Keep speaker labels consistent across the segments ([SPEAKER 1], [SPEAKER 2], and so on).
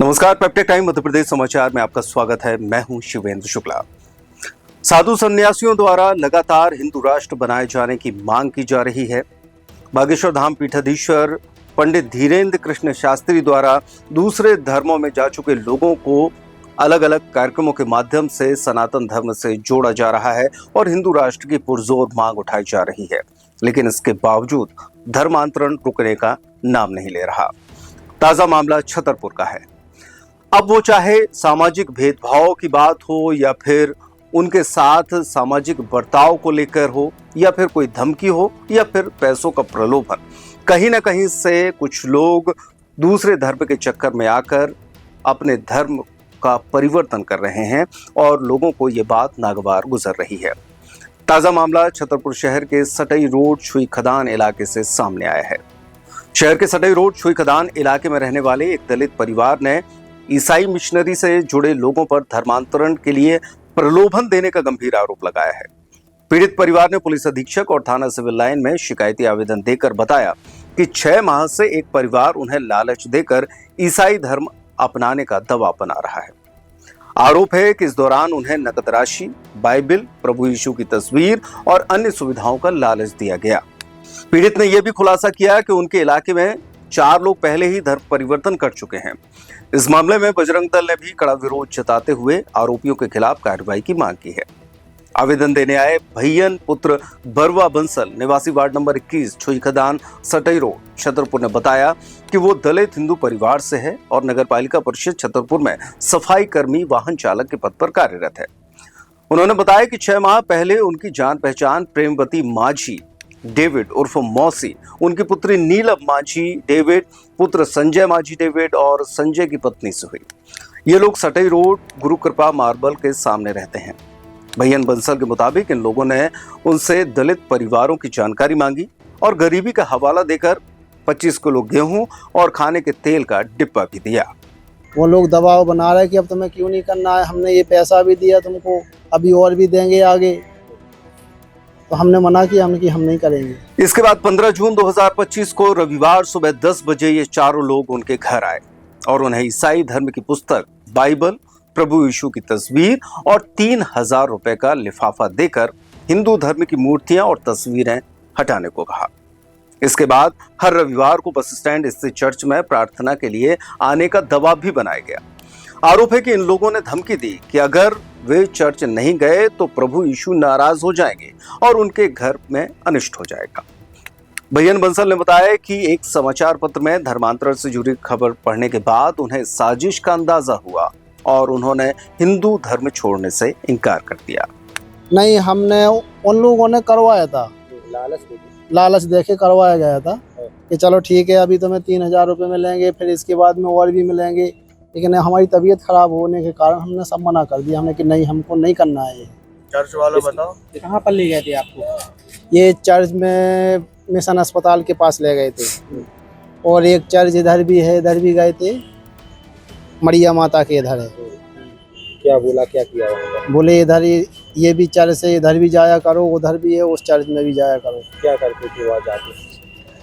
[SPEAKER 1] नमस्कार, पेप्टेक टाइम मध्य प्रदेश समाचार में आपका स्वागत है। मैं हूं शिवेंद्र शुक्ला। साधु सन्यासियों द्वारा लगातार हिंदू राष्ट्र बनाए जाने की मांग की जा रही है। बागेश्वर धाम पीठाधीश्वर पंडित धीरेन्द्र कृष्ण शास्त्री द्वारा दूसरे धर्मों में जा चुके लोगों को अलग अलग कार्यक्रमों के माध्यम से सनातन धर्म से जोड़ा जा रहा है और हिंदू राष्ट्र की पुरजोर मांग उठाई जा रही है, लेकिन इसके बावजूद धर्मांतरण रुकने का नाम नहीं ले रहा। ताजा मामला छतरपुर का है। अब वो चाहे सामाजिक भेदभाव की बात हो या फिर उनके साथ सामाजिक बर्ताव को लेकर हो या फिर कोई धमकी हो या फिर पैसों का प्रलोभन, कहीं ना कहीं से कुछ लोग दूसरे धर्म के चक्कर में आकर अपने धर्म का परिवर्तन कर रहे हैं और लोगों को ये बात नागवार गुजर रही है। ताजा मामला छतरपुर शहर के सटई रोड छुई खदान इलाके से सामने आया है। शहर के सटई रोड छुई खदान इलाके में रहने वाले एक दलित परिवार ने ईसाई मिशनरी से जुड़े लोगों पर धर्मांतरण के लिए प्रलोभन देने का गंभीर आरोप लगाया है। पीड़ित परिवार ने पुलिस अधीक्षक और थाना सिविल लाइन में शिकायती आवेदन देकर बताया कि 6 माह से एक परिवार उन्हें लालच देकर ईसाई धर्म अपनाने का दबाव बना रहा है। आरोप है कि इस दौरान उन्हें नकद राशि, बाइबिल, प्रभु यीशु की तस्वीर और अन्य सुविधाओं का लालच दिया गया। पीड़ित ने यह भी खुलासा किया कि उनके इलाके में 4 लोग पहले ही धर्म परिवर्तन कर चुके हैं। इस मामले में बजरंग दल ने भी कड़ा विरोध जताते हुए आरोपियों के खिलाफ कार्रवाई की मांग की है। आवेदन देने आए भैयन पुत्र बरवा बंसल निवासी वार्ड नंबर 21 छुई खदान सटई रोड छतरपुर ने बताया कि वो दलित हिंदू परिवार से है और नगर पालिका परिषद छतरपुर में सफाई कर्मी वाहन चालक के पद पर कार्यरत है। उन्होंने बताया कि 6 माह पहले उनकी जान पहचान प्रेमवती माझी डेविड उर्फ मौसी, उनकी पुत्री नीलम माझी डेविड, पुत्र संजय माझी डेविड और संजय की पत्नी से हुई। ये लोग सटई रोड गुरु कृपा मार्बल के सामने रहते हैं। भैयन बंसल के मुताबिक इन लोगों ने उनसे दलित परिवारों की जानकारी मांगी और गरीबी का हवाला देकर 25 किलो गेहूं और खाने के तेल का डिब्बा भी दिया।
[SPEAKER 2] वो लोग दबाव बना रहे कि अब तुम्हें क्यों नहीं करना है, हमने ये पैसा भी दिया तुमको, अभी और भी देंगे आगे, तो हमने मना किया, हमने कि हम नहीं करेंगे।
[SPEAKER 1] इसके बाद 15 जून 2025 को रविवार सुबह 10 बजे ये चारों लोग उनके घर आए और उन्हें ईसाई धर्म की पुस्तक, बाइबल, प्रभु यीशु की तस्वीर और 3000 रुपए का लिफाफा देकर हिंदू धर्म की मूर्तियां और तस्वीरें हटाने को कहा। इसके बाद हर रविवार को बस स्टैंड स्थित चर्च में प्रार्थना के लिए आने का दबाव भी बनाया गया। आरोप है कि इन लोगों ने धमकी दी कि अगर वे चर्च नहीं गए तो प्रभु यीशु नाराज हो जाएंगे और उनके घर में अनिष्ट हो जाएगा। भैयन बंसल ने बताया कि एक समाचार पत्र में धर्मांतरण से जुड़ी खबर पढ़ने के बाद उन्हें साजिश का अंदाजा हुआ और उन्होंने हिंदू धर्म छोड़ने से इनकार कर दिया।
[SPEAKER 2] नहीं, हमने उन लोगों ने करवाया था, लालच देके करवाया गया था कि चलो ठीक है, अभी तुम्हें 3000 रुपये मिलेंगे, फिर इसके बाद में और भी मिलेंगे, लेकिन हमारी तबीयत खराब होने के कारण हमने सब मना कर दिया। हमने कि नहीं, हमको नहीं करना है। ये
[SPEAKER 3] चर्च वालों बताओ कहाँ पर ले गए थे आपको?
[SPEAKER 2] ये चर्च में मिशन अस्पताल के पास ले गए थे और एक चर्च इधर भी है, इधर भी गए थे, मरिया माता के इधर है।
[SPEAKER 3] क्या बोला, क्या किया वहाँ?
[SPEAKER 2] बोले इधर ये भी चर्च है, इधर भी जाया करो, उधर भी है, उस चर्च में भी जाया करो।
[SPEAKER 3] क्या करते थे वहाँ जाके?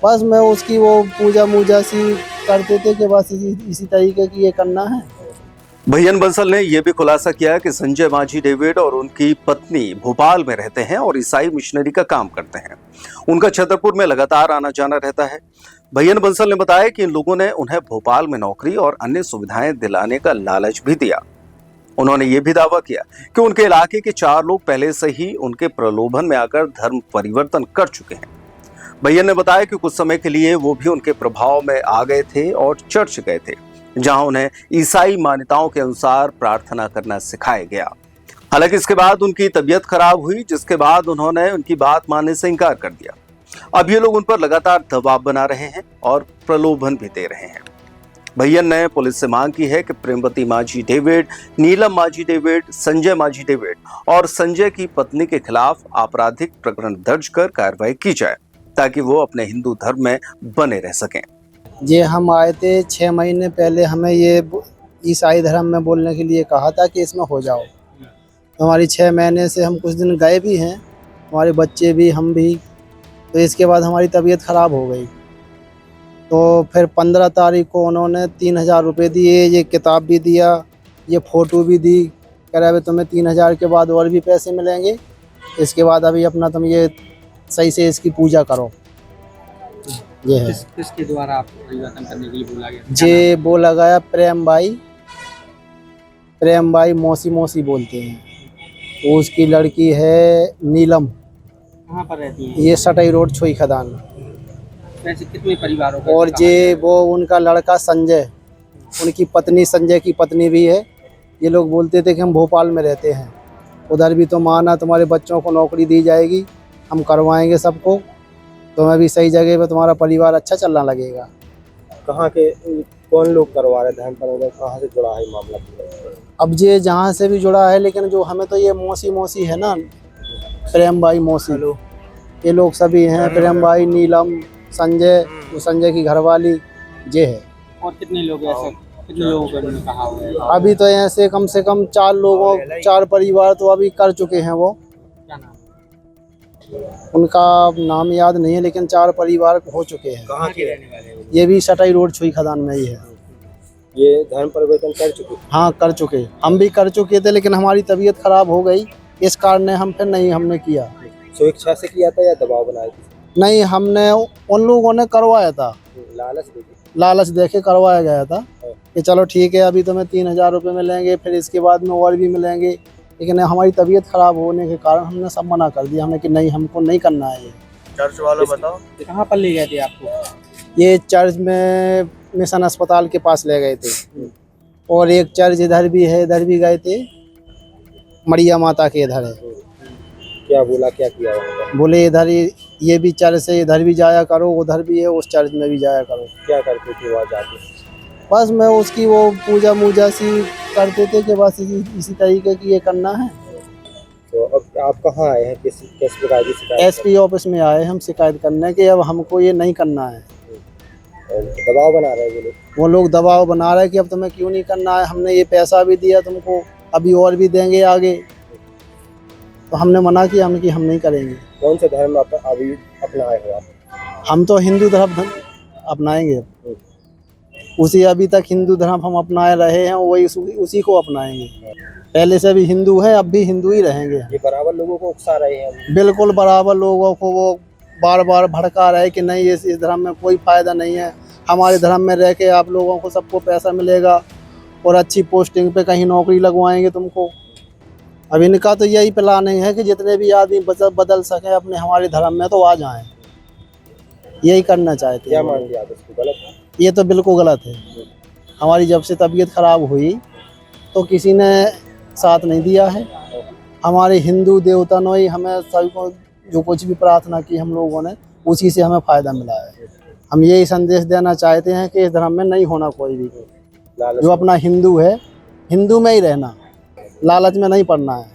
[SPEAKER 2] बस मैं उसकी वो पूजा मूजा सी करते थे कि बस इसी तरीके की ये करना है।
[SPEAKER 1] भैयन बंसल ने यह भी खुलासा किया कि संजय माझी डेविड और उनकी पत्नी भोपाल में रहते हैं और ईसाई मिशनरी का काम करते हैं। उनका छतरपुर में लगातार आना जाना रहता है। भैयन बंसल ने बताया कि इन लोगों ने उन्हें भोपाल में नौकरी और अन्य सुविधाएं दिलाने का लालच भी दिया। उन्होंने ये भी दावा किया कि उनके इलाके के 4 लोग पहले से ही उनके प्रलोभन में आकर धर्म परिवर्तन कर चुके हैं। भैयन ने बताया कि कुछ समय के लिए वो भी उनके प्रभाव में आ गए थे और चर्च गए थे, जहां उन्हें ईसाई मान्यताओं के अनुसार प्रार्थना करना सिखाया गया। हालांकि इसके बाद उनकी तबीयत खराब हुई, जिसके बाद उन्होंने उनकी बात मानने से इनकार कर दिया। अब ये लोग उन पर लगातार दबाव बना रहे हैं और प्रलोभन भी दे रहे हैं। भैयन ने पुलिस से मांग की है कि प्रेमवती माझी डेविड, नीलम माझी डेविड, संजय माझी डेविड और संजय की पत्नी के खिलाफ आपराधिक प्रकरण दर्ज कर कार्रवाई की जाए ताकि वो अपने हिंदू धर्म में बने रह सकें।
[SPEAKER 2] ये हम आए थे 6 महीने पहले, हमें ये ईसाई धर्म में बोलने के लिए कहा था कि इसमें हो जाओ। तो हमारी 6 महीने से हम कुछ दिन गए भी हैं, हमारे बच्चे भी, हम भी। तो इसके बाद हमारी तबीयत खराब हो गई तो फिर 15 तारीख को उन्होंने 3,000 रुपये दिए, ये किताब भी दिया, ये फ़ोटो भी दी। कह रहे अभी तुम्हें 3,000 के बाद और भी पैसे मिलेंगे, इसके बाद अभी अपना तुम ये सही से इसकी पूजा करो। ये है
[SPEAKER 3] किसके द्वारा आपको परिवर्तन करने के लिए बोला गया?
[SPEAKER 2] जे वो लगाया प्रेम बाई मौसी मौसी बोलते हैं। वो उसकी लड़की है नीलम,
[SPEAKER 3] कहाँ पर रहती हैं?
[SPEAKER 2] ये सटाई रोड छोई खदान।
[SPEAKER 3] वैसे कितने परिवारों का
[SPEAKER 2] और जे वो उनका लड़का संजय, उनकी पत्नी संजय की पत्नी भी है। ये लोग बोलते थे कि हम भोपाल में रहते हैं, उधर भी तो माना तुम्हारे बच्चों को नौकरी दी जाएगी, हम करवाएंगे सबको, तुम्हें भी सही जगह पे तुम्हारा परिवार अच्छा चलना लगेगा।
[SPEAKER 4] कहाँ के कौन लोग करवा रहे धर्म परिवर्तन, कहाँ से जुड़ा है मामला?
[SPEAKER 2] अब ये जहाँ से भी जुड़ा है, लेकिन जो हमें तो ये मौसी है ना, प्रेम बाई मौसी, ये लोग सभी हैं। प्रेम बाई, नीलम, संजय, वो संजय की घरवाली ये है।
[SPEAKER 3] और कितने लोग ऐसे कितने लोगों को इन्होंने कहा हुआ है?
[SPEAKER 2] अभी तो ऐसे कम से कम 4 परिवार तो अभी कर चुके हैं। वो
[SPEAKER 3] क्या नाम?
[SPEAKER 2] उनका नाम याद नहीं है, लेकिन 4 परिवार हो चुके हैं।
[SPEAKER 4] कहाँ के?
[SPEAKER 3] रहने वाले हैं?
[SPEAKER 2] ये भी सटाई रोड छुई खदान में ही है।
[SPEAKER 4] ये धर्म परिवर्तन कर चुके?
[SPEAKER 2] हाँ कर चुके, हम भी कर चुके थे, लेकिन हमारी तबीयत खराब हो गई, इस कारण हम फिर नहीं हमने किया।
[SPEAKER 4] स्वेच्छा से किया था या दबाव बनाया था?
[SPEAKER 2] नहीं, हमने उन लोगों ने करवाया था, लालच देके करवाया गया था कि चलो ठीक है अभी तुम्हें 3,000 रुपये मिलेंगे, फिर इसके बाद में और भी मिलेंगे। लेकिन हमारी तबीयत खराब होने के कारण हमने सब मना कर दिया, हमने कि नहीं, हमको नहीं करना है। ये
[SPEAKER 4] चर्च वालों बताओ
[SPEAKER 3] कहाँ पर ले गए थे आपको?
[SPEAKER 2] ये चर्च में मिशन अस्पताल के पास ले गए थे, और एक चर्च इधर भी है, इधर भी गए थे, मरिया माता के इधर है।
[SPEAKER 4] क्या बोला, क्या किया वहाँ पर?
[SPEAKER 2] बोले इधर ये भी चर्च है, इधर भी जाया करो, उधर भी है, उस चर्च में भी जाया करो।
[SPEAKER 4] क्या करते थे वहाँ जाके?
[SPEAKER 2] बस मैं उसकी वो पूजा मूजा सी करते थे कि बस इसी तरीके की ये करना है।
[SPEAKER 4] तो अब आप कहाँ आए हैं, किस प्रकार की शिकायत?
[SPEAKER 2] एसपी ऑफिस में आए हम शिकायत करने कि अब हमको ये नहीं करना है।
[SPEAKER 4] दबाव बना रहे हैं
[SPEAKER 2] वो लोग दबाव बना रहे हैं कि अब तुम्हें क्यों नहीं करना है, हमने ये पैसा भी दिया तुमको, अभी और भी देंगे आगे। तो हमने मना किया, हम कि हम नहीं करेंगे।
[SPEAKER 4] कौन सा धर्म आप अभी अपनाए हो आप?
[SPEAKER 2] हम तो हिंदू धर्म अपनाएंगे, उसी अभी तक हिंदू धर्म हम अपनाए रहे हैं, वही उसी को अपनाएंगे। पहले से भी हिंदू हैं, अब भी हिंदू ही रहेंगे।
[SPEAKER 4] ये बराबर लोगों को उकसा रहे हैं?
[SPEAKER 2] बिल्कुल बराबर लोगों को वो बार बार भड़का रहे कि नहीं, इस धर्म में कोई फ़ायदा नहीं है, हमारे धर्म में रह के आप लोगों को सबको पैसा मिलेगा और अच्छी पोस्टिंग पे कहीं नौकरी लगवाएंगे तुमको। अब इनका तो यही प्लानिंग है कि जितने भी आदमी बदल सकें अपने हमारे धर्म में तो आ जाएं, यही करना चाहते
[SPEAKER 4] क्या
[SPEAKER 2] हैं।
[SPEAKER 4] मानते हैं आप, इसको गलत है?
[SPEAKER 2] ये तो बिल्कुल गलत है। हमारी जब से तबीयत खराब हुई तो किसी ने साथ नहीं दिया है। हमारे हिंदू देवता ने ही हमें सभी को जो कुछ भी प्रार्थना की हम लोगों ने, उसी से हमें फ़ायदा मिला है। हम यही संदेश देना चाहते हैं कि इस धर्म में नहीं होना कोई भी।
[SPEAKER 4] लालच
[SPEAKER 2] जो अपना हिंदू है, हिंदू में ही रहना, लालच में नहीं पड़ना है।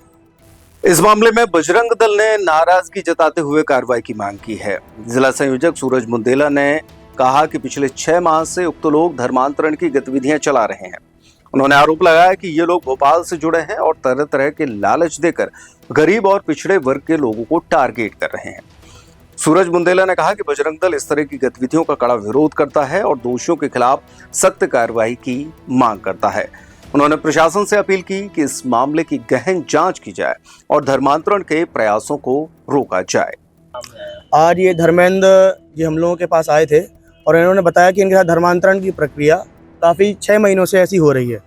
[SPEAKER 1] इस मामले में बजरंग दल ने नाराजगी जताते हुए कार्रवाई की मांग की है। जिला संयोजक सूरज मुंदेला ने कहा कि पिछले 6 माह से उक्त लोग धर्मांतरण की गतिविधियां चला रहे हैं। उन्होंने आरोप लगाया कि ये लोग भोपाल से जुड़े हैं और तरह तरह के लालच देकर गरीब और पिछड़े वर्ग के लोगों को टारगेट कर रहे हैं। सूरज मुंदेला ने कहा कि बजरंग दल इस तरह की गतिविधियों का कड़ा विरोध करता है और दोषियों के खिलाफ सख्त कार्रवाई की मांग करता है। उन्होंने प्रशासन से अपील की कि इस मामले की गहन जांच की जाए और धर्मांतरण के प्रयासों को रोका जाए।
[SPEAKER 5] आज ये धर्मेंद्र जी हम लोगों के पास आए थे और इन्होंने बताया कि इनके साथ धर्मांतरण की प्रक्रिया काफ़ी 6 महीनों से ऐसी हो रही है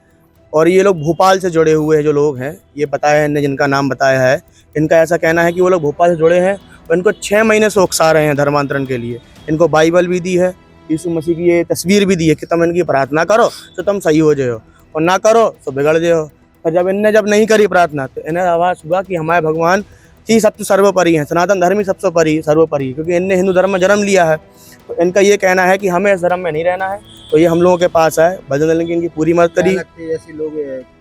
[SPEAKER 5] और ये लोग भोपाल से जुड़े हुए हैं। जो लोग हैं ये बताया है, इन्हें जिनका नाम बताया है, इनका ऐसा कहना है कि वो लोग भोपाल से जुड़े हैं और इनको 6 महीने से उकसा रहे हैं धर्मांतरण के लिए। इनको बाइबल भी दी है, यीशु मसीह की ये तस्वीर भी दी है कि तुम इनकी प्रार्थना करो तो तुम सही हो जाओ और ना करो तो बिगड़ जाओ। पर जब नहीं करी प्रार्थना तो इन्हें आवाज़ हुआ कि हमारे भगवान ही सबसे सर्वोपरि हैं, सनातन धर्म ही सबसे सर्वोपरि, क्योंकि इनने हिंदू धर्म में जन्म लिया है। तो इनका ये कहना है कि हमें इस धर्म में नहीं रहना है, तो ये हम लोगों के पास आए। बजरंग दल की इनकी पूरी मदद करी।
[SPEAKER 4] ऐसे लोग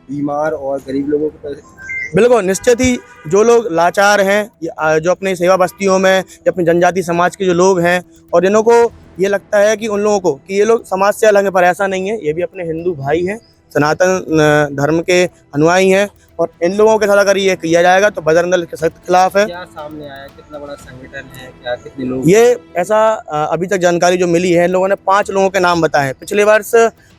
[SPEAKER 4] बीमार और गरीब लोगों को
[SPEAKER 5] बिल्कुल निश्चित ही जो लोग लाचार हैं, जो अपनी सेवा बस्तियों में या अपनी जनजाति समाज के जो लोग हैं और जिन्हों को ये लगता है कि उन लोगों को कि ये लोग समाज से अलग है, पर ऐसा नहीं है, ये भी अपने हिंदू भाई हैं, सनातन धर्म के अनुयायी हैं, और इन लोगों के साथ अगर ये किया जाएगा तो बजरंग दल के सख्त खिलाफ है।
[SPEAKER 3] क्या सामने आया, कितना बड़ा संगठन है, क्या कितने लोग?
[SPEAKER 5] ये ऐसा अभी तक जानकारी जो मिली है, इन लोगों ने 5 लोगों के नाम बताए हैं। पिछले वर्ष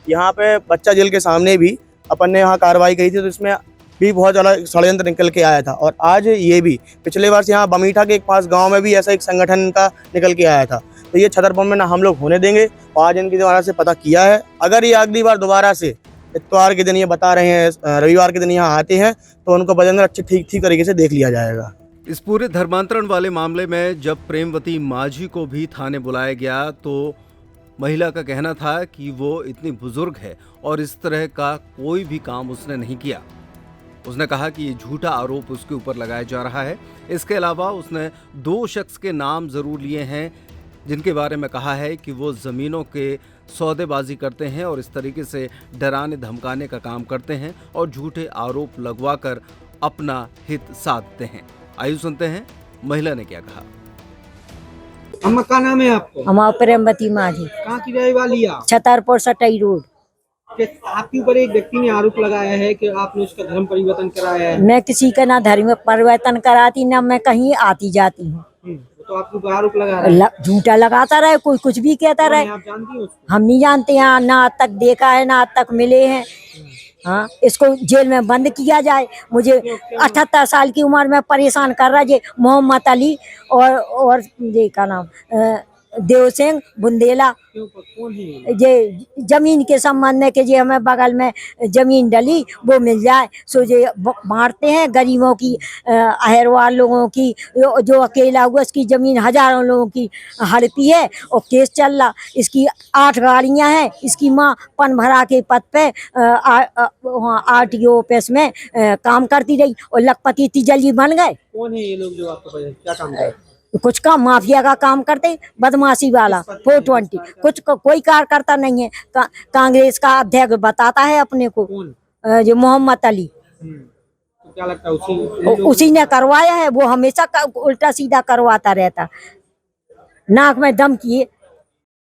[SPEAKER 5] यहाँ पे बच्चा जेल के सामने भी अपन ने यहाँ कार्रवाई की थी, तो इसमें भी बहुत ज़्यादा षड्यंत्र निकल के आया था। और आज ये भी पिछले वर्ष यहाँ बमीठा के एक पास गांव में भी ऐसा एक संगठन का निकल के आया था। तो ये छतरपुर में ना हम लोग होने देंगे। आज इनकी दोबारा से पता किया है, अगर ये अगली बार दोबारा से इतवार के दिन ये बता रहे हैं, रविवार के दिन यहाँ आते हैं, तो उनको बजरंग अच्छी ठीक तरीके से देख लिया जाएगा।
[SPEAKER 1] इस पूरे धर्मांतरण वाले मामले में जब प्रेमवती माझी को भी थाने बुलाया गया तो महिला का कहना था कि वो इतनी बुजुर्ग है और इस तरह का कोई भी काम उसने नहीं किया। उसने कहा कि ये झूठा आरोप उसके ऊपर लगाया जा रहा है। इसके अलावा उसने 2 शख्स के नाम जरूर लिए हैं जिनके बारे में कहा है कि वो ज़मीनों के सौदेबाजी करते हैं और इस तरीके से डराने धमकाने का काम करते हैं और झूठे आरोप लगवाकर अपना हित साधते हैं। आइए सुनते हैं महिला ने क्या कहा।
[SPEAKER 3] अम्मा का नाम है आपको?
[SPEAKER 6] हमारा प्रेमवती माझी,
[SPEAKER 3] कहाँ की रहने वाली है आप?
[SPEAKER 6] छतरपुर सटई रोड।
[SPEAKER 3] कि आपके ऊपर एक व्यक्ति ने आरोप लगाया है कि आपने उसका धर्म परिवर्तन कराया है।
[SPEAKER 6] मैं किसी का ना धर्म परिवर्तन कराती ना मैं कहीं आती जाती हूँ।
[SPEAKER 3] तो आपके ऊपर आरोप लगा रहा है।
[SPEAKER 6] झूठा लगाता रहे, कोई कुछ भी कहता रहे।
[SPEAKER 3] आप जानती हो उसको?
[SPEAKER 6] हम नहीं जानते हैं, ना आज तक देखा है ना आज तक मिले हैं। हाँ, इसको जेल में बंद किया जाए। मुझे 78 साल की उम्र में परेशान कर रहा है मोहम्मद अली और ये का नाम देव सिंह बुंदेला।
[SPEAKER 3] कौन है?
[SPEAKER 6] जे जमीन के संबंध में कि जे हमें बगल में जमीन डली वो मिल जाए, सो जे बांटते हैं गरीबों की, अहरवाल लोगों की, जो अकेला हुआ उसकी जमीन हजारों लोगों की हड़पी है और केस चल रहा। इसकी 8 गाड़ियां हैं। इसकी माँ पनभरा के पद पे वहाँ RTO ऑफिस में काम करती रही और लखपति इतनी जल्दी बन गए।
[SPEAKER 3] कौन है ये लोग जो आपको पता है? क्या काम करते हैं?
[SPEAKER 6] कुछ काम माफिया का काम करते, बदमाशी वाला 420 कुछ कोई कार्यकर्ता नहीं है। कांग्रेस का अध्यक्ष बताता है अपने को,
[SPEAKER 3] कौन?
[SPEAKER 6] जो मोहम्मद अली।
[SPEAKER 3] तो क्या लगता है
[SPEAKER 6] उसी ने करवाया है। वो हमेशा उल्टा सीधा करवाता रहता, नाक में दम किए